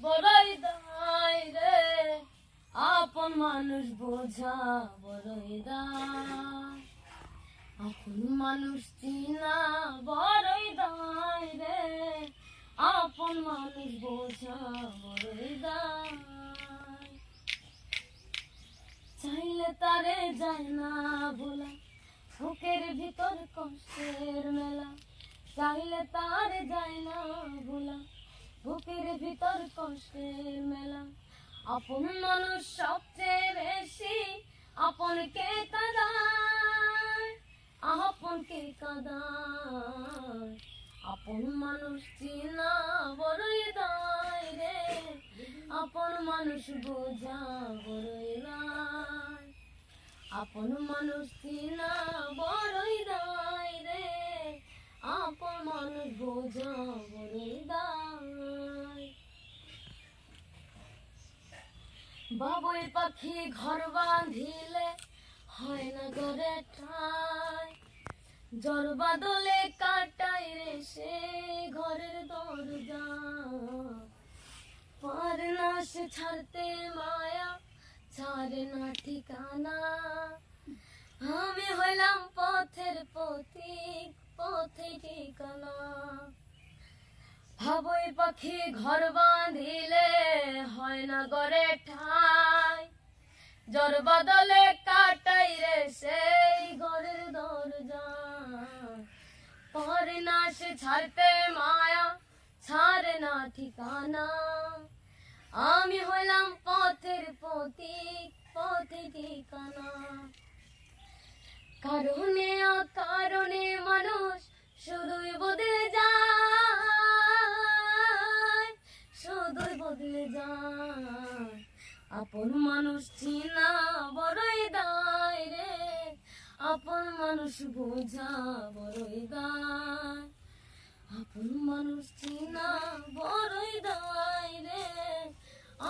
বড়ই দায় রে, আপন মানুষ বোঝা বড়ই দায়, আপন মানুষ চিনা বড়ই দায় রে, আপন মানুষ বোঝা বড়ই দায়। চাইলে তারে যায় না ভোলা, বুকের ভিতর কষ্টের মেলা, চাইলে তারে যায় না ভোলা, বুকের ভিতর কষ্টের মেলা। আপন মানুষ সবচেয়ে বেশি আপনকে কাঁদায়, আপনকে কাঁদায়, আপন মানুষ চিনা বড়ই দায় রে, আপন মানুষ বোঝা বড়ই দায়, আপন মানুষ চিনা বড়ই দায় রে, আপন মানুষ বোঝা বড়ই দায়। বাবুই পাখি ঘর বাঁধিলে হয় না ঘরে ঠাই, ঝড় বাদলে কাটাই রে সে ঘরের দরজা, পারে না সে ছাড়তে মায়া, ছাড়ে না ঠিকানা। আমি হইলাম পথের পথিক, পথে ঠিকানা। বাবুই পাখি ঘর বাঁধিলে হয় না ঘরে ঠাই, ঝড় বাদলে কাটাই রে সেই ঘরের দরজা, পারে না সে ছাড়তে মায়া, ছাড়ে না ঠিকানা। আমি হইলাম পথের পথিক, পথে ঠিকানা। কারণে অকারণে মানুষ শুধুই বদলে যায়, শুধুই বদলে যায়, আপন মানুষ চিনা বড়ই দায় রে, আপন মানুষ বোঝা বড়ই দায়, আপন মানুষ চিনা বড়ই দায় রে,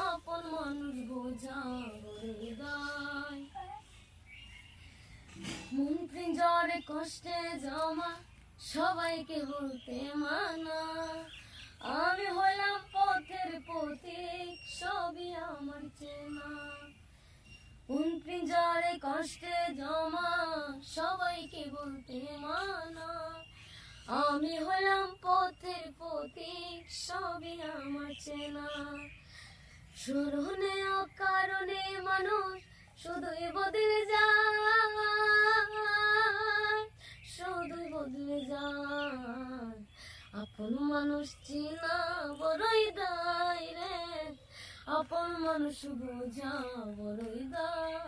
আপন মানুষ বোঝা বড়ই দায়। মন পিঞ্জরে কষ্টে জমা, সবাইকে বলতে মানা, আমি হইলাম পথের পথিক, সবই আমার চেনা। মন পিঞ্জরে কষ্টে জমা, সবাইকে বলতে মানা, আমি হইলাম পথের পথিক, সবই আমার চেনা। স্মরণে অকারণে মানুষ শুধুই বদলে যায়, শুধুই বদলে যায়, আপন মানুষ চিনা বড়ই দায় রে, আপন মানুষ বোঝা বড়ই দায়।